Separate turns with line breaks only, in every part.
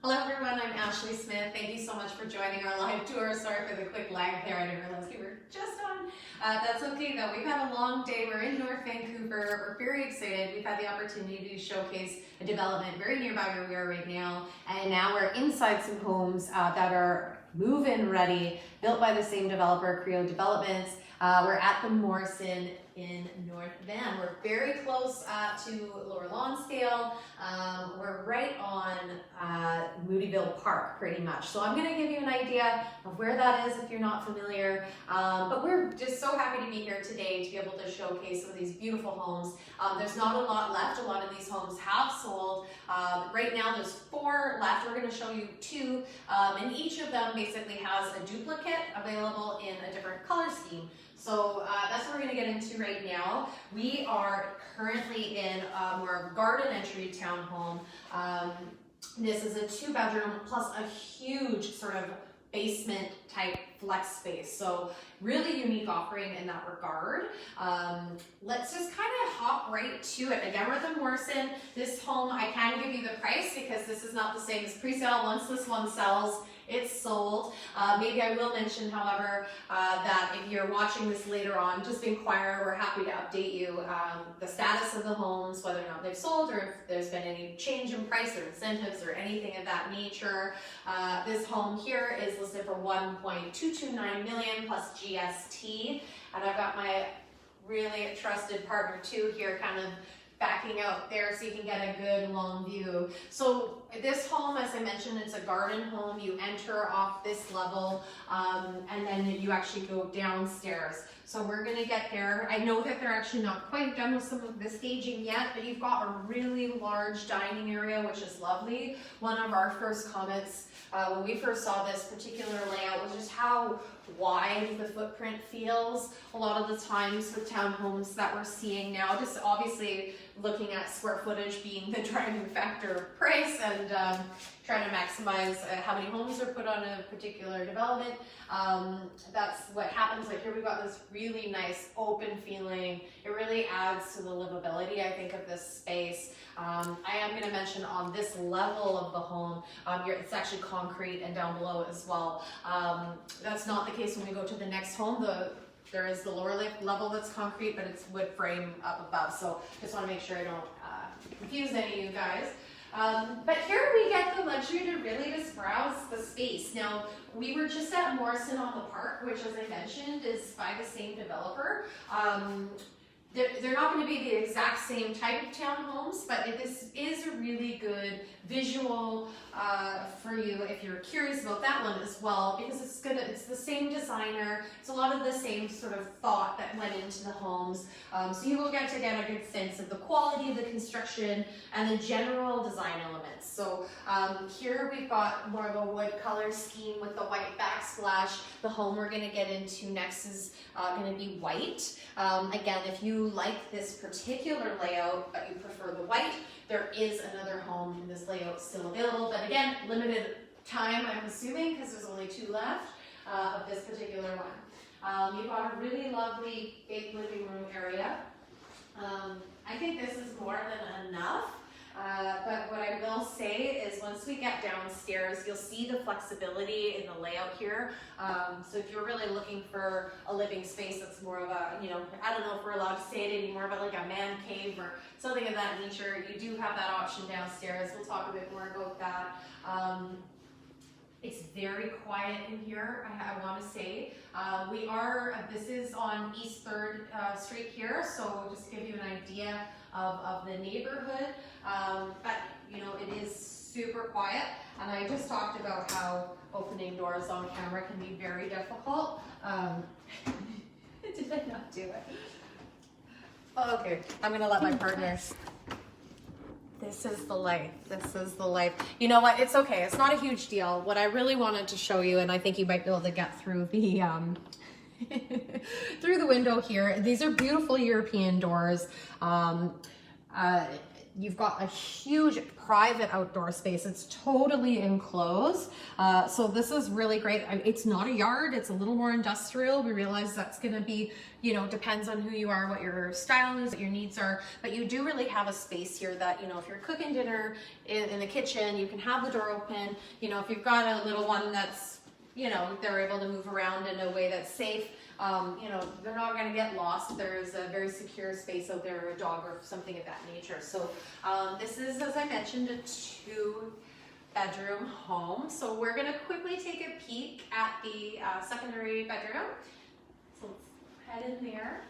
Hello everyone, I'm Ashley Smith. Thank you so much for joining our live tour. Sorry for the quick lag there, I didn't realize you were just on. That's okay though, we've had a long day. We're in North Vancouver, we're very excited. We've had the opportunity to showcase a development very nearby where we are right now. And now we're inside some homes that are move-in ready, built by the same developer, Creo Developments. We're at the Morrison in North Van. We're very close to Lower Lonsdale. We're right on Moodyville Park, pretty much. So I'm going to give you an idea of where that is if you're not familiar. But we're just so happy to be here today to be able to showcase some of these beautiful homes. There's not a lot left. A lot of these homes have sold. Right now there's 4 left. We're going to show you 2, and each of them basically has a duplicate available in a different color scheme. So that's what we're going to get into right now. We are currently in more garden entry townhome. This is a 2-bedroom plus a huge sort of basement type flex space. So really unique offering in that regard. Let's just kind of hop right to it. Again, we're at the Morrison. This home, I can give you the price because this is not the same as pre-sale. Once this one sells, it's sold. Maybe I will mention, however, that if you're watching this later on, just inquire. We're happy to update you the status of the homes, whether or not they've sold, or if there's been any change in price or incentives or anything of that nature. This home here is listed for $1.229 million plus GST, and I've got my really trusted partner too here, kind of backing out there so you can get a good long view. So this home, as I mentioned, it's a garden home. You enter off this level and then you actually go downstairs. So we're gonna get there. I know that they're actually not quite done with some of the staging yet, but you've got a really large dining area, which is lovely. One of our first comments when we first saw this particular layout was just how wide the footprint feels. A lot of the times with townhomes that we're seeing now, just obviously looking at square footage being the driving factor of price and trying to maximize how many homes are put on a particular development. That's what happens. Like here we've got this really nice open feeling. It really adds to the livability, I think, of this space. I am going to mention on this level of the home, it's actually concrete and down below as well. That's not the case when we go to the next home. There is the lower level that's concrete, but it's wood frame up above. So just want to make sure I don't confuse any of you guys. But here we get the luxury to really just browse the space. Now, we were just at Morrison on the Park, which, as I mentioned, is by the same developer. They're not going to be the exact same type of townhomes, but this is a really good visual for you if you're curious about that one as well, because it's the same designer. It's a lot of the same sort of thought that went into the homes. So you will get to get a good sense of the quality of the construction and the general design elements. So here we've got more of a wood color scheme with the white backsplash. The home we're going to get into next is going to be white. Again, if you like this particular layout but you prefer the white, there is another home in this layout still available, but again, limited time, I'm assuming, because there's only 2 left of this particular one. You've got a really lovely big living room area. I think this is more than enough. But what I will say is once we get downstairs, you'll see the flexibility in the layout here. So if you're really looking for a living space that's more of a, I don't know if we're allowed to say it anymore, but like a man cave or something of that nature, you do have that option downstairs. We'll talk a bit more about that. It's very quiet in here, I want to say. This is on East 3rd Street here, so just to give you an idea of the neighborhood. But, it is super quiet, and I just talked about how opening doors on camera can be very difficult. Did I not do it? Oh, okay, I'm going to let my partner. This is the life. This is the life. You know what? It's okay. It's not a huge deal. What I really wanted to show you, and I think you might be able to get through the through the window here. These are beautiful European doors. You've got a huge private outdoor space. It's totally enclosed. So this is really great. It's not a yard, it's a little more industrial. We realize that's gonna be, you know, depends on who you are, what your style is, what your needs are, but you do really have a space here that, you know, if you're cooking dinner in the kitchen, you can have the door open. You know, if you've got a little one that's, you know, they're able to move around in a way that's safe. You know, they're not going to get lost. There's a very secure space out there, a dog or something of that nature. So this is, as I mentioned, a 2-bedroom home. So we're going to quickly take a peek at the secondary bedroom. So let's head in there.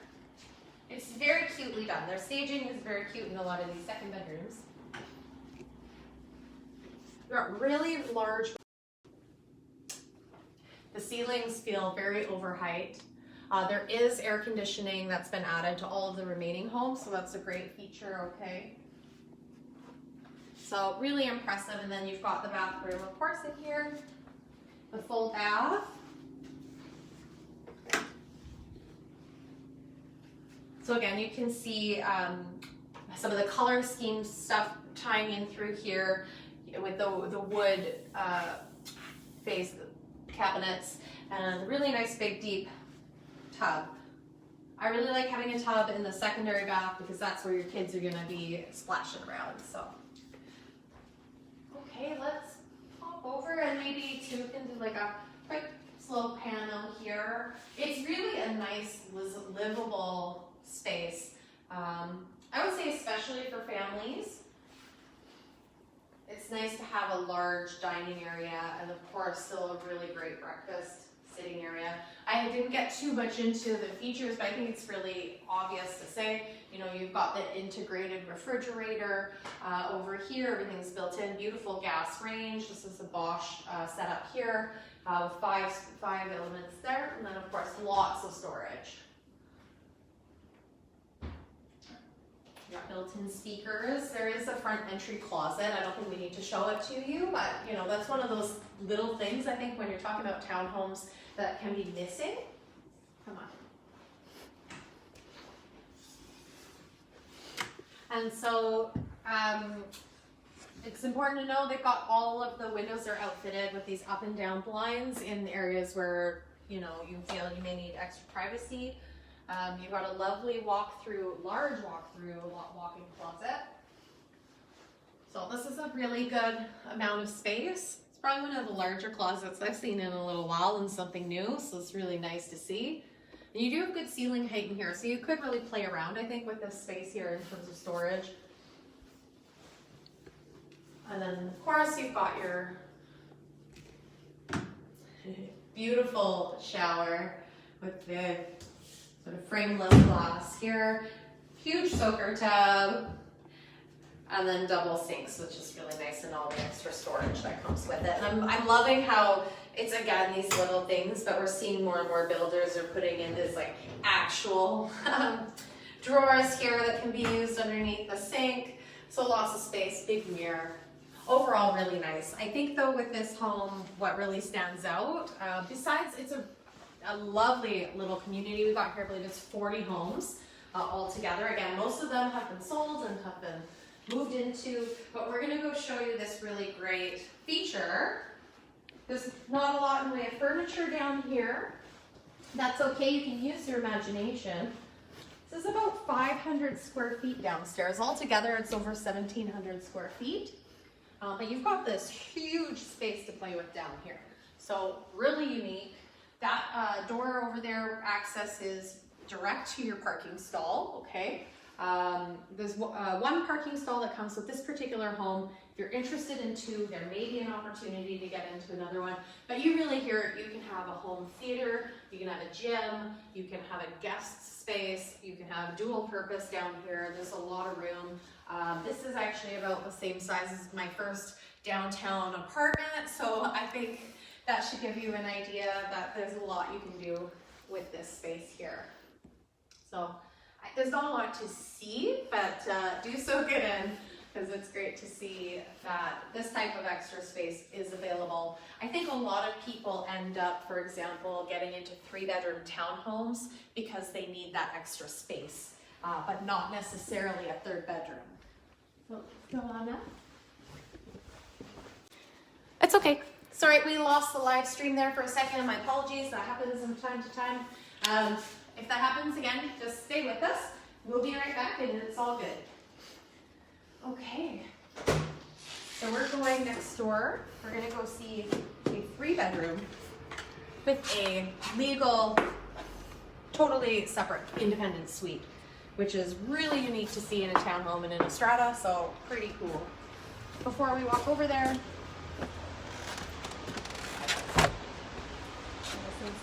It's very cutely done. Their staging is very cute in a lot of these second bedrooms. You've got really large. The ceilings feel very overheight. There is air conditioning that's been added to all of the remaining homes, so that's a great feature, okay? So really impressive, and then you've got the bathroom, of course, in here, the full bath. So again, you can see some of the color scheme stuff tying in through here with the wood face cabinets, and really nice big deep tub. I really like having a tub in the secondary bath because that's where your kids are gonna be splashing around. So, okay, let's pop over and maybe too can do like a quick slow panel here. It's really a nice livable space. I would say especially for families. It's nice to have a large dining area and of course still a really great breakfast sitting area. I didn't get too much into the features, but I think it's really obvious to say, you know, you've got the integrated refrigerator over here, everything's built in, beautiful gas range. This is a Bosch setup here with five elements there, and then of course lots of storage. Got built-in speakers. There is a front entry closet. I don't think we need to show it to you, but you know, that's one of those little things I think when you're talking about townhomes that can be missing. Come on. And so it's important to know they've got all of the windows are outfitted with these up and down blinds in areas where, you know, you feel you may need extra privacy. You've got a lovely large walk-in closet. So this is a really good amount of space. It's probably one of the larger closets I've seen in a little while and something new, so it's really nice to see. And you do have good ceiling height in here, so you could really play around, I think, with this space here in terms of storage. And then, of course, you've got your beautiful shower with the sort of frameless glass here, huge soaker tub, and then double sinks, which is really nice, and all the extra storage that comes with it. And I'm loving how it's, again, these little things, but we're seeing more and more builders are putting in this like actual drawers here that can be used underneath the sink. So lots of space, big mirror. Overall, really nice. I think though with this home, what really stands out, besides it's a lovely little community we got here, I believe it's 40 homes all together. Again, most of them have been sold and have been moved into, but we're gonna go show you this really great feature. There's not a lot in the way of furniture down here. That's okay, you can use your imagination. This is about 500 square feet downstairs. Altogether, it's over 1,700 square feet. But you've got this huge space to play with down here. So really unique. That door over there access is direct to your parking stall, okay? There's one parking stall that comes with this particular home. If you're interested in two, there may be an opportunity to get into another one. But you really here, you can have a home theater, you can have a gym, you can have a guest space, you can have dual purpose down here. There's a lot of room. This is actually about the same size as my first downtown apartment, so I think that should give you an idea that there's a lot you can do with this space here. So there's not a lot to see, but do soak it in, because it's great to see that this type of extra space is available. I think a lot of people end up, for example, getting into 3-bedroom townhomes because they need that extra space, but not necessarily a 3rd bedroom. So go on up. It's okay. Sorry, we lost the live stream there for a second. My apologies. That happens from time to time. If that happens again, just stay with us. We'll be right back and it's all good. Okay. So we're going next door. We're going to go see a 3-bedroom with a legal, totally separate, independent suite, which is really unique to see in a townhome and in a strata, so pretty cool. Before we walk over there,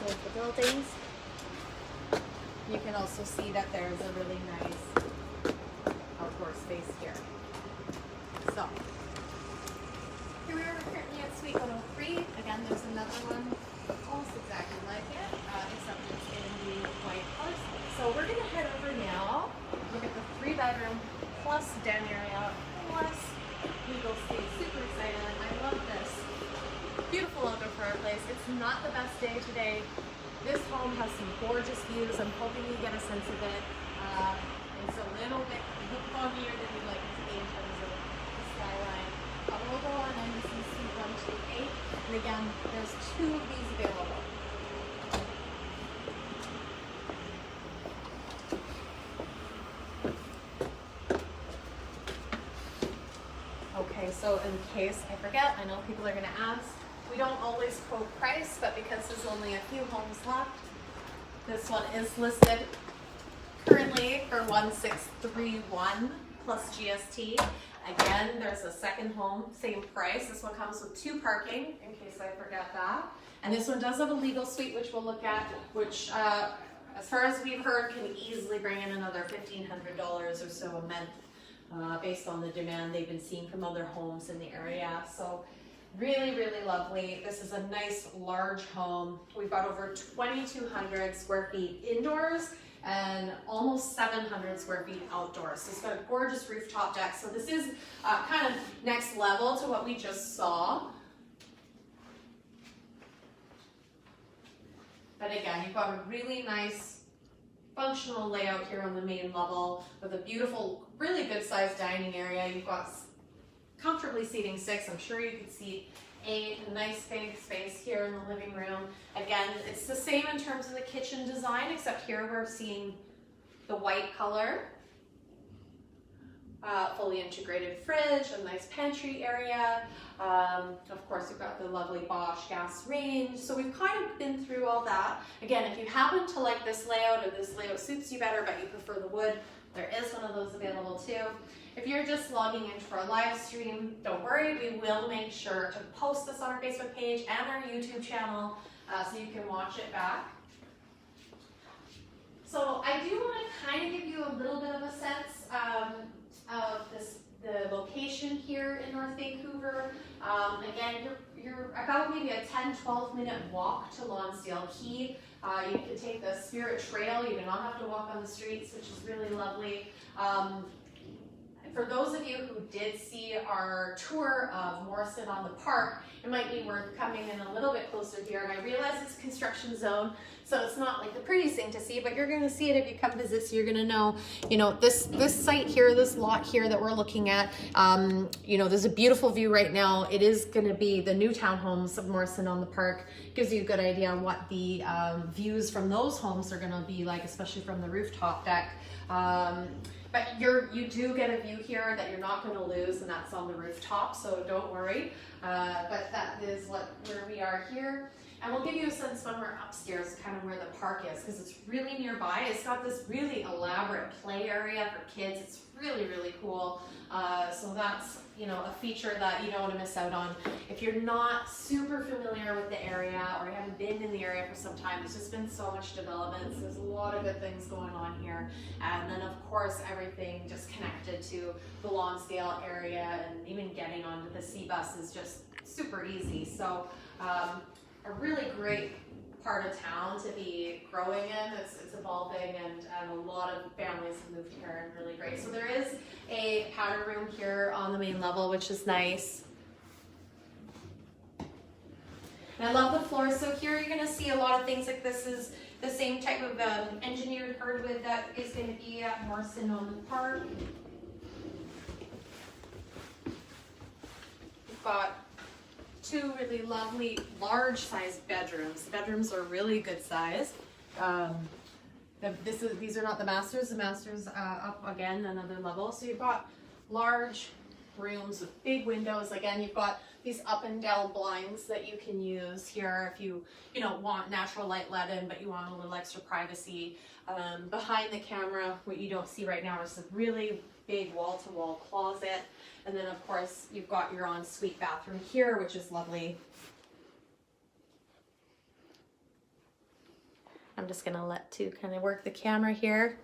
of the buildings, you can also see that there's a really nice outdoor space here. So, here we are currently at Suite 103. Again, there's another one almost exactly like it, except it's in the white color scheme. So we're going to head over now, look at the 3-bedroom plus den area plus legal space. Super excited. I love this. Beautiful outdoor fireplace. It's not the best day today. This home has some gorgeous views. I'm hoping you get a sense of it. It's a little bit foggier than we'd like it to be in terms of the skyline. We'll go on NBC Suite 128. And again, there's 2 of these available. Okay, so in case I forget, I know people are going to ask. We don't always quote price, but because there's only a few homes left, this one is listed currently for $1,631 plus GST. Again, there's a second home, same price. This one comes with 2 parking, in case I forget that. And this one does have a legal suite, which we'll look at, which, as far as we've heard, can easily bring in another $1,500 or so a month, based on the demand they've been seeing from other homes in the area. So. Really, really lovely. This is a nice large home. We've got over 2,200 square feet indoors and almost 700 square feet outdoors. So it's got a gorgeous rooftop deck. So this is kind of next level to what we just saw. But again, you've got a really nice functional layout here on the main level with a beautiful, really good sized dining area. You've got comfortably seating 6. I'm sure you could seat 8. A nice big space here in the living room. Again, it's the same in terms of the kitchen design, except here we're seeing the white color. Fully integrated fridge, a nice pantry area. Of course, we've got the lovely Bosch gas range. So we've kind of been through all that. Again, if you happen to like this layout or this layout suits you better, but you prefer the wood, there is one of those available too. If you're just logging in for a live stream, don't worry, we will make sure to post this on our Facebook page and our YouTube channel so you can watch it back. So I do want to kind of give you a little bit of a sense of the location here in North Vancouver. Again, you're about maybe a 10-12 minute walk to Lonsdale Quay. You can take the Spirit Trail. You do not have to walk on the streets, which is really lovely. For those of you who did see our tour of Morrison on the park, it might be worth coming in a little bit closer here. And I realize it's a construction zone, so it's not like the prettiest thing to see, but you're going to see it if you come visit, so you're going to know, you know, this site here, this lot here that we're looking at, you know, there's a beautiful view right now. It is going to be the new townhomes of Morrison on the park. Gives you a good idea on what the views from those homes are going to be like, especially from the rooftop deck. But you do get a view here that you're not going to lose, and that's on the rooftop, so don't worry. But that is where we are here. And we'll give you a sense when we're upstairs, kind of where the park is, because it's really nearby. It's got this really elaborate play area for kids. It's really, really cool. So that's, you know, a feature that you don't want to miss out on. If you're not super familiar with the area or you haven't been in the area for some time, there's just been so much development. So there's a lot of good things going on here. And then of course, everything just connected to the Lonsdale area, and even getting onto the C bus is just super easy. So a really great part of town to be growing in. It's evolving, and a lot of families have moved here, and really great. So there is a powder room here on the main level, which is nice. And I love the floors. So here you're going to see a lot of things like this is the same type of engineered hardwood that is going to be at Morrison on the park. got two really lovely large sized bedrooms. The bedrooms are really good size. These are not the masters. The masters up again another level. So you've got large rooms with big windows. Again, you've got these up and down blinds that you can use here if you want natural light let in, but you want a little extra privacy. Behind the camera, what you don't see right now is a really big wall-to-wall closet. And then of course you've got your ensuite bathroom here, which is lovely. I'm just gonna let to kind of work the camera here.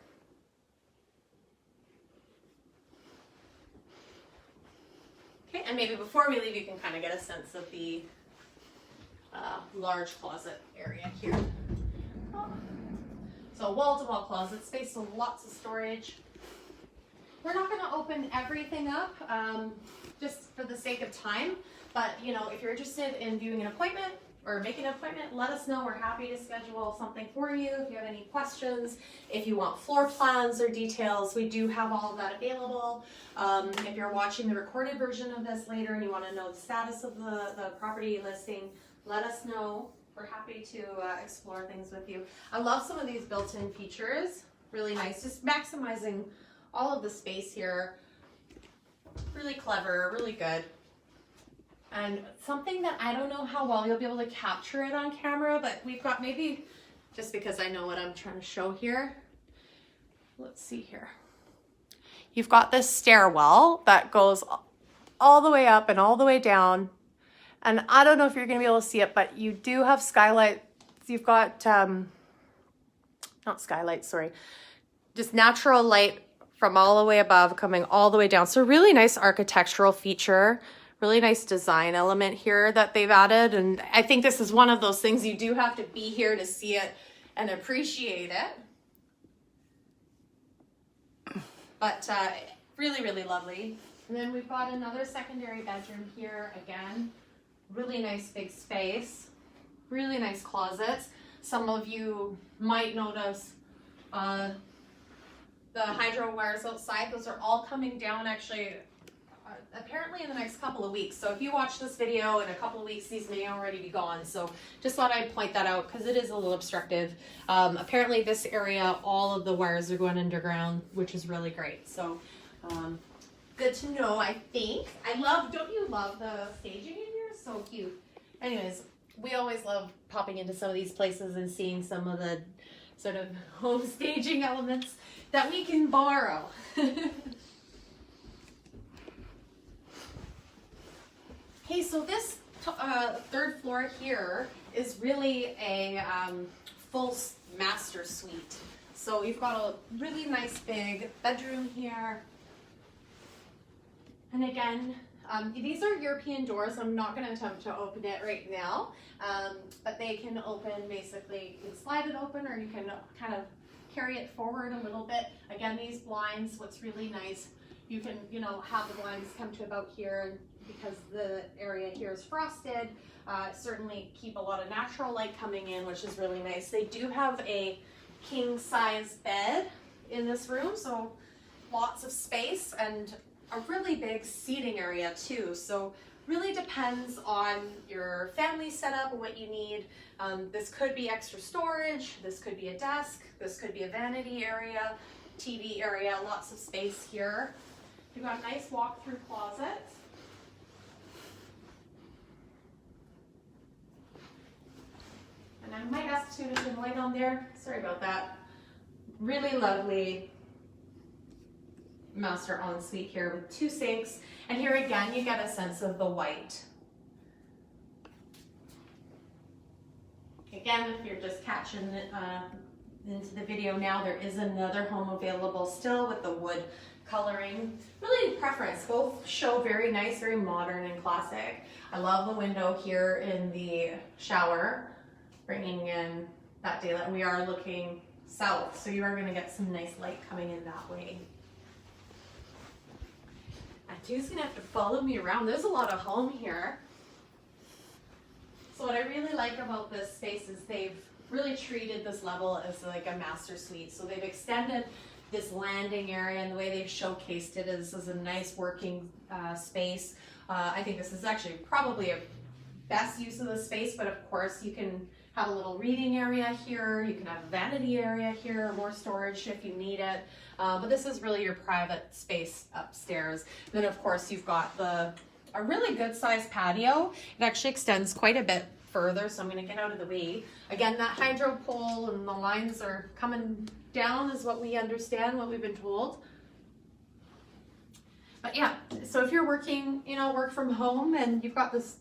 Okay, and maybe before we leave, you can kind of get a sense of the large closet area here. So wall-to-wall closet space, so lots of storage. We're not going to open everything up just for the sake of time, but if you're interested in viewing an appointment or making an appointment, let us know. We're happy to schedule something for you. If you have any questions, if you want floor plans or details, we do have all of that available. If you're watching the recorded version of this later and you want to know the status of the property listing, let us know. We're happy to explore things with you. I love some of these built-in features. Really nice, just maximizing all of the space here. Really clever, really good. And something that I don't know how well you'll be able to capture it on camera, but we've got, maybe just because I know what I'm trying to show here. Let's see here. You've got this stairwell that goes all the way up and all the way down. And I don't know if you're going to be able to see it, but you do have skylight. You've got, not skylight, sorry, just natural light from all the way above coming all the way down. So really nice architectural feature, really nice design element here that they've added. And I think this is one of those things you do have to be here to see it and appreciate it. But really, really lovely. And then we've got another secondary bedroom here again. Really nice big space, really nice closets. Some of you might notice the hydro wires outside. Those are all coming down actually apparently in the next couple of weeks. So if you watch this video in a couple of weeks, these may already be gone. So just thought I'd point that out because it is a little obstructive. Apparently this area, all of the wires are going underground, which is really great. So good to know, I think. Don't you love the staging in here? So cute. Anyways, we always love popping into some of these places and seeing some of the sort of home staging elements that we can borrow. Okay, so this third floor here is really a full master suite. So you've got a really nice big bedroom here. And again, these are European doors. I'm not going to attempt to open it right now, but they can open basically, you can slide it open or you can kind of carry it forward a little bit. Again, these blinds, what's really nice, you can, have the blinds come to about here because the area here is frosted. Certainly keep a lot of natural light coming in, which is really nice. They do have a king size bed in this room, so lots of space and a really big seating area too. So really depends on your family setup and what you need. This could be extra storage, this could be a desk, this could be a vanity area, TV area, lots of space here. You've got a nice walk-through closet. And I might ask to turn the light on there. Sorry about that. Really lovely master ensuite here with 2 sinks. And here again, you get a sense of the white. Again, if you're just catching it into the video now, there is another home available still with the wood coloring. Really preference. Both show very nice, very modern and classic. I love the window here in the shower, bringing in that daylight. We are looking south, so you are going to get some nice light coming in that way. Dude's gonna have to follow me around. There's a lot of home here. So what I really like about this space is they've really treated this level as like a master suite. So they've extended this landing area and the way they've showcased it is a nice working space. I think this is actually probably a best use of the space, but of course you can have a little reading area here, you can have a vanity area here, more storage if you need it. But this is really your private space upstairs. Then of course you've got a really good sized patio. It actually extends quite a bit further, so I'm going to get out of the way. Again, that hydro pole and the lines are coming down is what we understand, what we've been told. But yeah, so if you're working, work from home and you've got this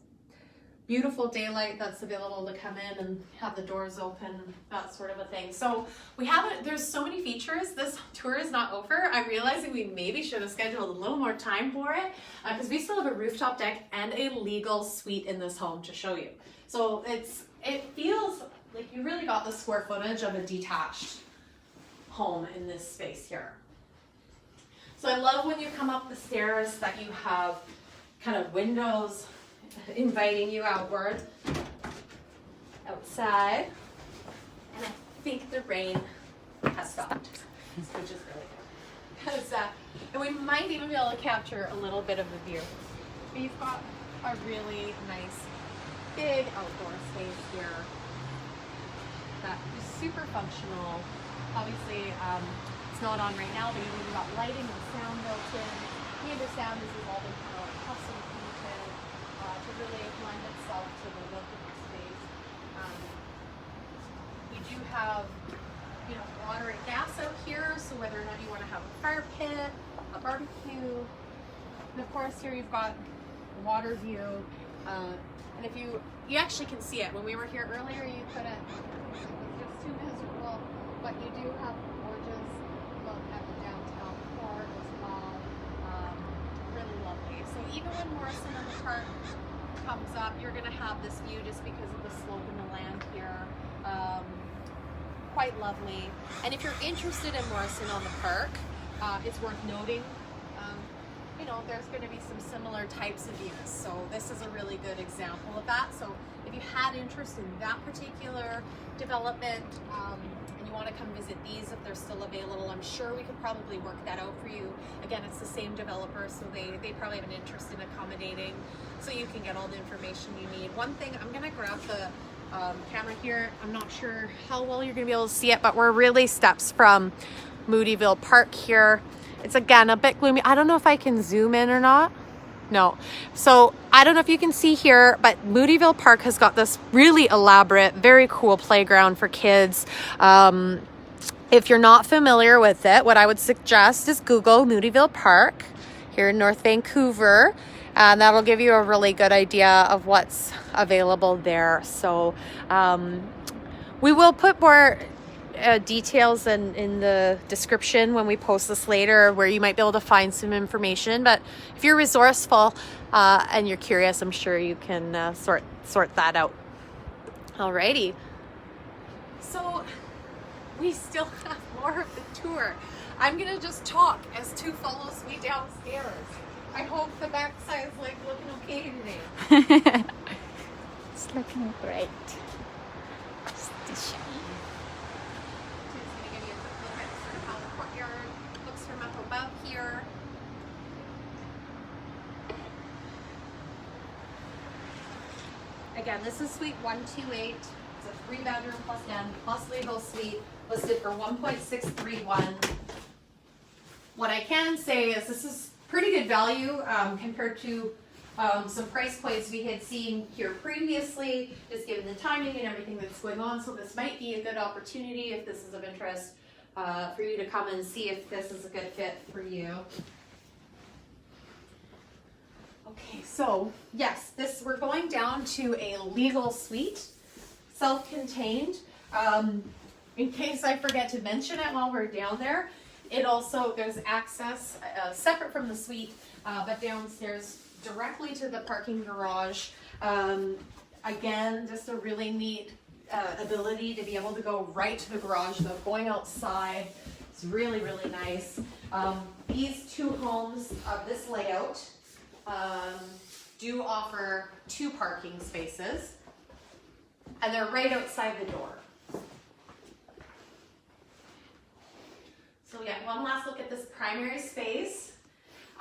beautiful daylight that's available to come in and have the doors open, that sort of a thing. So there's so many features. This tour is not over. I'm realizing we maybe should have scheduled a little more time for it because we still have a rooftop deck and a legal suite in this home to show you. So it feels like you really got the square footage of a detached home in this space here. So I love when you come up the stairs that you have kind of windows inviting you outside. And I think the rain has stopped, which is really good. And we might even be able to capture a little bit of the view. But you've got a really nice big outdoor space here that is super functional. Obviously, it's not on right now, but you've even got lighting and sound built in. We understand this has all been kind of custom painted to really lend itself to the look of the space. You do have, water and gas out here, so whether or not you want to have a fire pit, a barbecue, and of course here you've got water view. And if you actually can see it. When we were here earlier, you couldn't. It was just too miserable. But you do have a gorgeous look at the downtown core as well. Really lovely. So even when Morrison in the park comes up, you're going to have this view just because of the slope in the land here. Quite lovely. And if you're interested in Morrison on the park, it's worth noting. There's going to be some similar types of views. So this is a really good example of that. So if you had interest in that particular development and you want to come visit these if they're still available, I'm sure we could probably work that out for you. Again, it's the same developer, so they probably have an interest in accommodating so you can get all the information you need. One thing, I'm going to grab the camera here. I'm not sure how well you're going to be able to see it, but we're really steps from Moodyville Park here. It's again a bit gloomy. I don't know if I can zoom in or not. No. So I don't know if you can see here, but Moodyville Park has got this really elaborate, very cool playground for kids. If you're not familiar with it, what I would suggest is Google Moodyville Park here in North Vancouver. And that'll give you a really good idea of what's available there. So we will put more details in the description when we post this later, where you might be able to find some information. But if you're resourceful and you're curious, I'm sure you can sort that out. Alrighty. So we still have more of the tour. I'm gonna just talk as two follows me downstairs. I hope the backside is looking okay today.
It's looking great.
Just going to give you a quick look at sort of how the courtyard looks from up above here. Again, this is suite 128. It's a 3-bedroom plus den plus legal suite, listed for $1.631. What I can say is this is pretty good value compared to some price points we had seen here previously, just given the timing and everything that's going on. So this might be a good opportunity, if this is of interest, for you to come and see if this is a good fit for you. Okay, so yes, we're going down to a legal suite, self-contained. In case I forget to mention it while we're down there, there's access separate from the suite, but downstairs directly to the parking garage. Again, just a really neat ability to be able to go right to the garage without going outside. It's really, really nice. These two homes of this layout do offer 2 parking spaces, and they're right outside the door. So yeah, one last look at this primary space.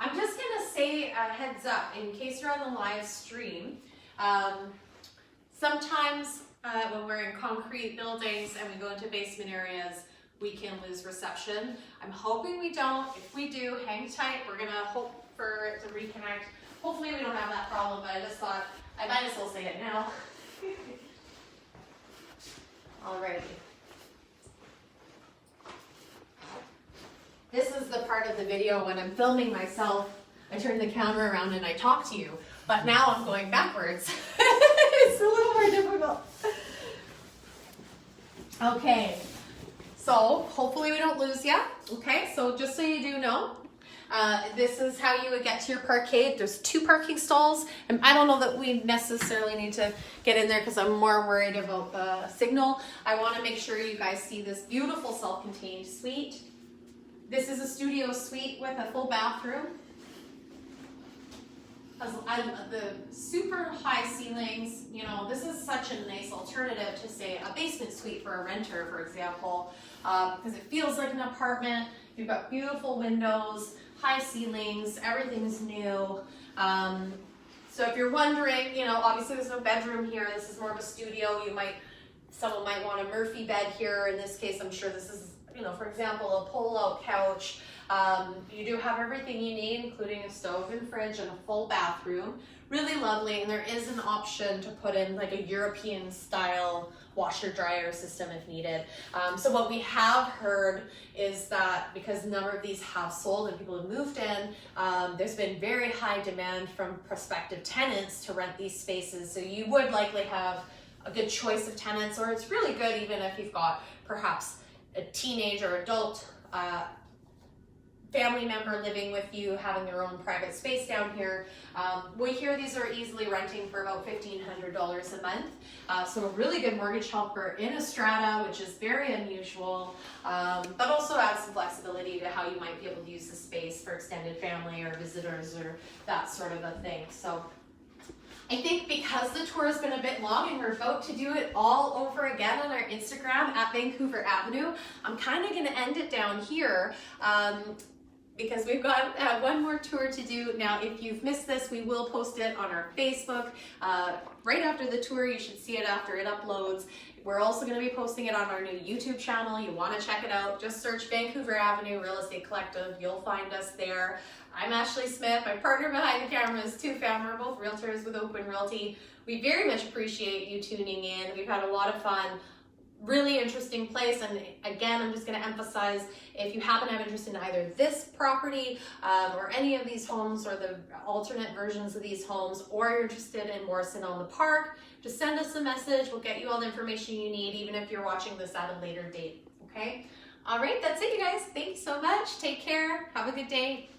I'm just gonna say a heads up in case you're on the live stream. Sometimes when we're in concrete buildings and we go into basement areas, we can lose reception. I'm hoping we don't. If we do, hang tight. We're gonna hope for it to reconnect. Hopefully we don't have that problem, but I just thought I might as well say it now. Alrighty. This is the part of the video when I'm filming myself, I turn the camera around and I talk to you, but now I'm going backwards. It's a little more difficult. Okay, so hopefully we don't lose you. Okay, so just so you do know, this is how you would get to your parkade. There's 2 parking stalls, and I don't know that we necessarily need to get in there because I'm more worried about the signal. I want to make sure you guys see this beautiful self-contained suite. This is a studio suite with a full bathroom. The super high ceilings, you know, this is such a nice alternative to, say, a basement suite for a renter, for example, because it feels like an apartment. You've got beautiful windows, high ceilings, everything's new. So if you're wondering, you know, obviously there's no bedroom here. This is more of a studio. Someone might want a Murphy bed here. In this case, I'm sure this is, you know, for example, a pull-out couch. You do have everything you need, including a stove and fridge and a full bathroom. Really lovely, and there is an option to put in like a European style washer dryer system if needed. So what we have heard is that because a number of these have sold and people have moved in, there's been very high demand from prospective tenants to rent these spaces. So you would likely have a good choice of tenants, or it's really good even if you've got perhaps a teenage or adult family member living with you, having their own private space down here. We hear these are easily renting for about $1,500 a month. So a really good mortgage helper in a strata, which is very unusual, but also adds some flexibility to how you might be able to use the space for extended family or visitors or that sort of a thing. So I think because the tour has been a bit long and we're about to do it all over again on our Instagram at Vancouver Avenue, I'm kind of going to end it down here because we've got one more tour to do. Now, if you've missed this, we will post it on our Facebook. Right after the tour, you should see it after it uploads. We're also going to be posting it on our new YouTube channel. You want to check it out. Just search Vancouver Avenue Real Estate Collective. You'll find us there. I'm Ashley Smith. My partner behind the camera is Tu Pham. We're both realtors with Open Realty. We very much appreciate you tuning in. We've had a lot of fun. Really interesting place, and again, I'm just going to emphasize, if you happen to have interest in either this property or any of these homes or the alternate versions of these homes, or you're interested in Morrison on the Park, just send us a message. We'll get you all the information you need, even if you're watching this at a later date. Okay? All right, that's it, you guys. Thank you so much. Take care. Have a good day.